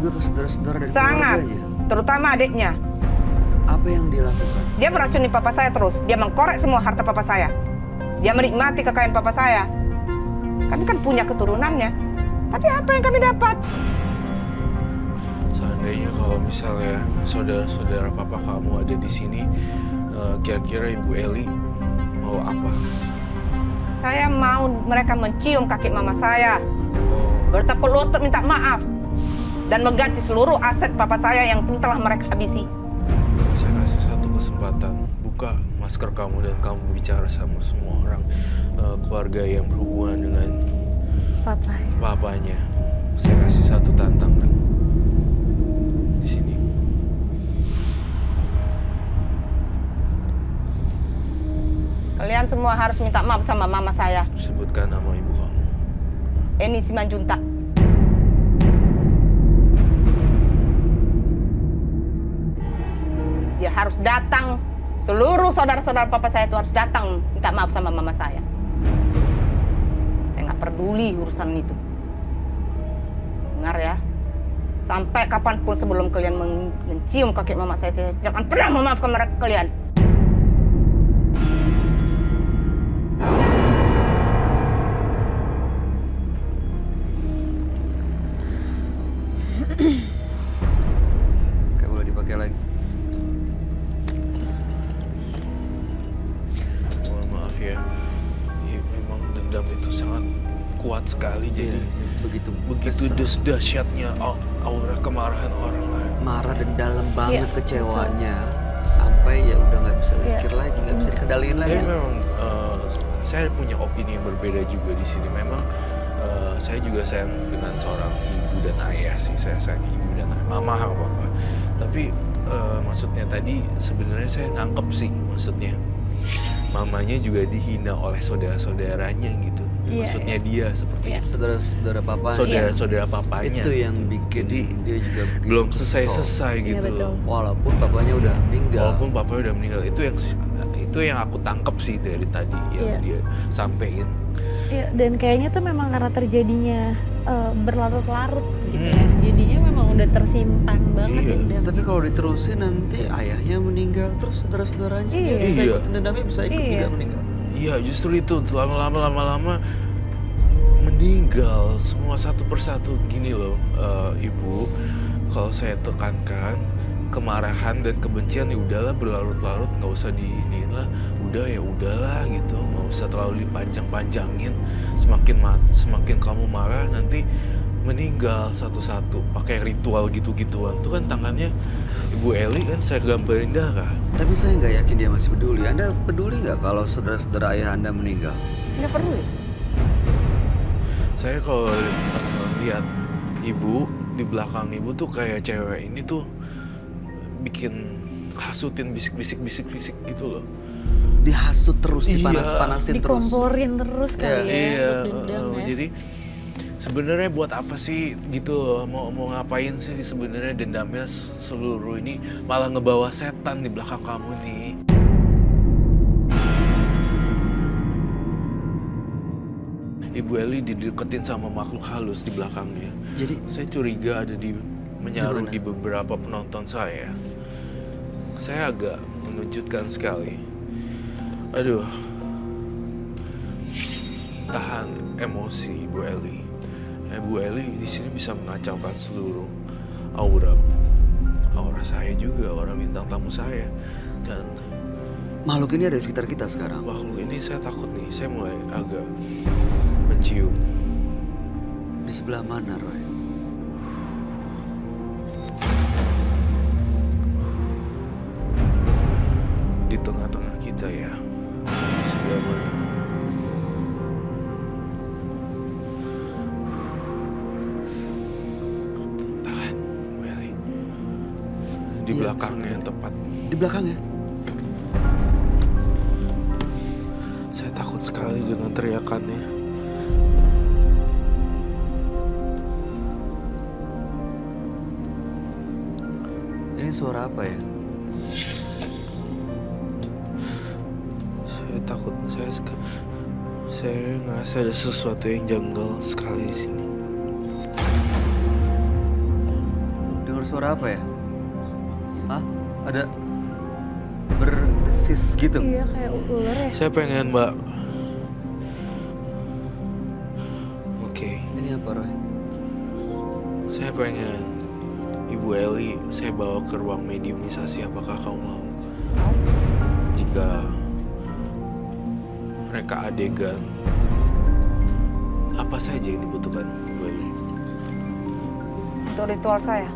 juga ke saudara-saudara dari Sangat, keluarganya? terutama adiknya. Apa yang dia lakukan? Dia meracuni papa saya terus. Dia mengkorek semua harta papa saya. Dia menikmati kekayaan papa saya. Kami kan punya keturunannya. Tapi apa yang kami dapat? Seandainya kalau misalnya saudara-saudara papa kamu ada di sini, kira-kira Ibu Eli mau apa? Saya mau mereka mencium kaki mama saya. Bertekuk lutut minta maaf. Dan mengganti seluruh aset papa saya yang telah mereka habisi. Saya kasih satu kesempatan, buka masker kamu dan kamu bicara sama semua orang keluarga yang berhubungan dengan papanya. Saya kasih satu tantangan di sini. Kalian semua harus minta maaf sama mama saya, Sebutkan nama ibu kamu. Eni Simanjuntak. Dia harus datang, seluruh saudara-saudara papa saya itu harus datang minta maaf sama mama saya. Saya nggak peduli urusan itu. Dengar ya, sampai kapanpun sebelum kalian mencium kaki mama saya tidak akan pernah memaafkan mereka kalian. Kayak boleh dipakai lagi. Mohon maaf ya, memang dendam itu sangat kuat sekali. Jadi begitu dahsyatnya aura kemarahan orang lain. Marah dan dalam banget kecewanya. Sampai ya udah nggak bisa mikir lagi, nggak bisa dikendaliin lagi. Tapi memang saya punya opini yang berbeda juga di sini. Memang saya juga sayang dengan seorang ibu dan ayah sih. Saya sayang ibu dan ayah, mama sama papa. Tapi maksudnya tadi sebenarnya saya nangkep sih maksudnya. Mamanya juga dihina oleh saudara-saudaranya gitu. Maksudnya dia seperti itu. Saudara-saudara papanya. Saudara-saudara papanya. Itu yang bikin dia juga begitu belum kesel. selesai gitu loh. Walaupun papanya udah meninggal. Walaupun papanya udah meninggal, itu yang aku tangkap sih dari tadi yang dia sampein. Iya, dan kayaknya tuh memang karena terjadinya berlarut-larut gitu ya. Jadinya memang udah tersimpan banget dendamnya. Tapi kalau diterusin nanti ayahnya meninggal, terus saudara-saudaranya dia bisa ikutin dendamnya, bisa ikut juga meninggal. Iya, justru itu lama-lama meninggal semua satu persatu. Gini loh, Ibu, kalau saya tekankan kemarahan dan kebencian ya udahlah berlarut-larut, nggak usah diiniin lah, udah ya udahlah gitu, nggak usah terlalu dipanjang-panjangin. Semakin kamu marah nanti meninggal satu-satu pakai ritual gitu-gituan. Itu kan tangannya Ibu Eli kan saya gambarin darah. Tapi saya nggak yakin dia masih peduli. Anda peduli nggak kalau saudara-saudara ayah Anda meninggal? Nggak perlu ya? Saya kalau lihat ibu di belakang ibu tuh kayak cewek ini tuh bikin hasutin bisik-bisik gitu loh. Dihasut terus, dipanas-panasin terus. Dikomporin terus kali ya. Jadi sebenarnya buat apa sih gitu loh, mau ngapain sih sebenarnya dendamnya seluruh ini, malah ngebawa setan di belakang kamu nih. Ibu Eli dideketin sama makhluk halus di belakangnya. Jadi saya curiga ada menyaruh di beberapa penonton saya. Saya agak mengejutkan sekali. Aduh, tahan emosi Ibu Eli. Ibu Eli di sini bisa mengacaukan seluruh aura saya juga, aura bintang tamu saya. Dan makhluk ini ada di sekitar kita sekarang. makhluk ini saya takut nih, saya mulai agak mencium. Di sebelah mana, Roy? Di tengah-tengah kita ya. Di sebelah mana? Tahan, Bu Eli. Di belakangnya tepat. Di belakangnya? Saya takut sekali dengan teriakannya. Ini suara apa ya? Saya takut, saya ngerasa ada sesuatu yang janggal sekali di sini. suara apa ya? Hah? Ada berdesis gitu. Iya kayak ular ya. Saya pengen, Mbak. Oke, Ini apa, Roy? saya pengen Ibu Eli saya bawa ke ruang mediumisasi. Apakah kamu mau? Jika mereka adegan, apa saja yang dibutuhkan, Bu Eli? Untuk ritual saya,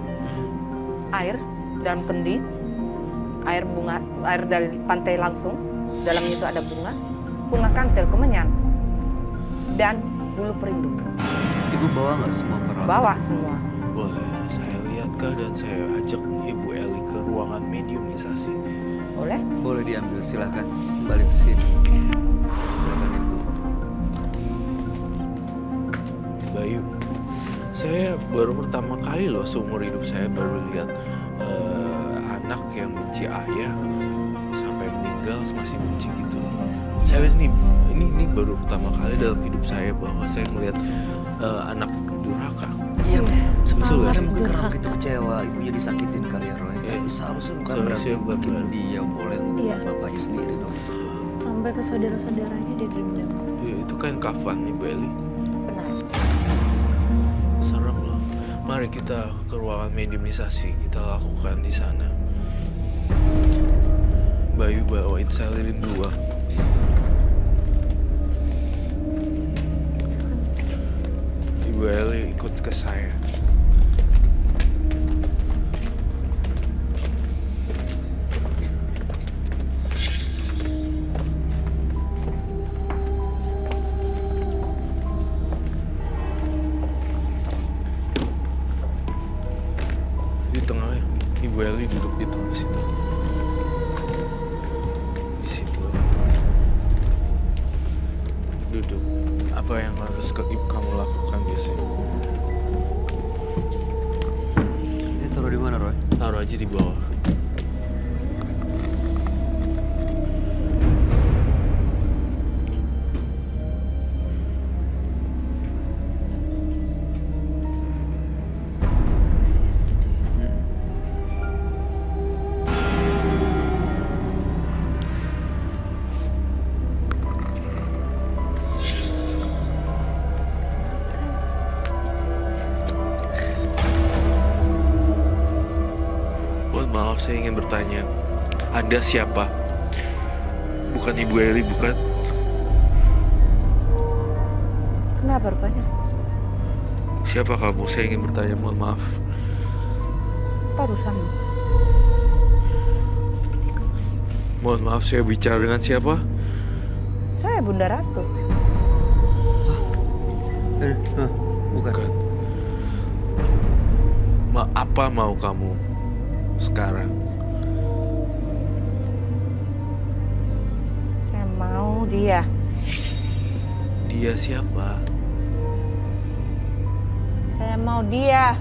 air dalam kendi, air bunga, air dari pantai langsung, dalamnya itu ada bunga kantil, kemenyan, dan bulu perindu. Ibu bawa nggak semua peralatan? Bawa semua. Boleh, saya lihatkah dan saya ajak Ibu Eli ke ruangan mediumisasi. Boleh? Boleh diambil, silakan. Balik ke sini. Silakan Ibu. Bayu, saya baru pertama kali loh seumur hidup saya baru lihat anak yang benci ayah sampai meninggal masih benci gitu loh. Saya lihat ini baru pertama kali dalam hidup saya bahwa saya melihat anak durhaka. Iya, Betul sebenarnya gak sih? mungkin karena begitu kecewa, ibunya disakitin kali ya, Roy. Iya. Tapi seharusnya bukan Seharusnya berarti bukan mungkin berarti. dia boleh untuk Iya. bapaknya sendiri dong. Sampai ke saudara-saudaranya dia dendam. Ya, itu kain kafan Ibu Eli. Benar. Serem loh. Mari kita ke ruangan mediumisasi, kita lakukan di sana. Bayu bawain saya lilin 2. Ibu Eli ikut ke saya. Di tengah ya, Ibu Eli duduk di tengah situ. Di situ. Duduk. Apa yang harus kamu lakukan biasanya? Ini taruh di mana, Roy? Taruh aja di bawah. Mohon maaf, saya ingin bertanya. Anda siapa? Bukan Ibu Eli, bukan? Kenapa rupanya? Siapa kamu? Saya ingin bertanya, mohon maaf. Urusan. Mohon maaf, saya bicara dengan siapa? Saya Bunda Ratu. Bukan. Bukan. Apa mau kamu sekarang? Saya mau dia. Dia siapa? Saya mau dia.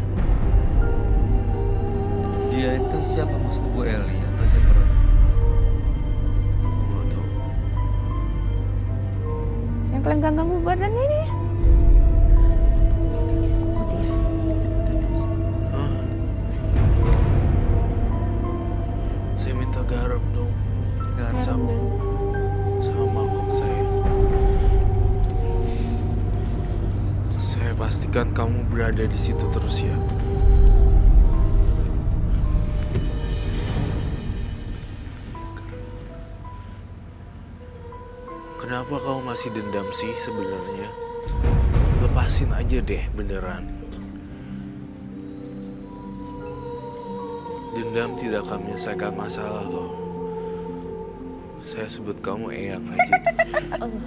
Dia itu siapa, maksud Bu Eli atau siapa, Roy? Aku mau tahu. Yang kalian ganggu badan ini. Oh, dia. Hah? Saya minta garam dong. Garam. Sama mangkok saya. Saya pastikan kamu berada di situ terus ya. Kenapa kamu masih dendam sih sebenarnya? Lepasin aja deh beneran. Dendam tidak akan menyelesaikan masalah loh. Saya sebut kamu Eyang aja. Allah.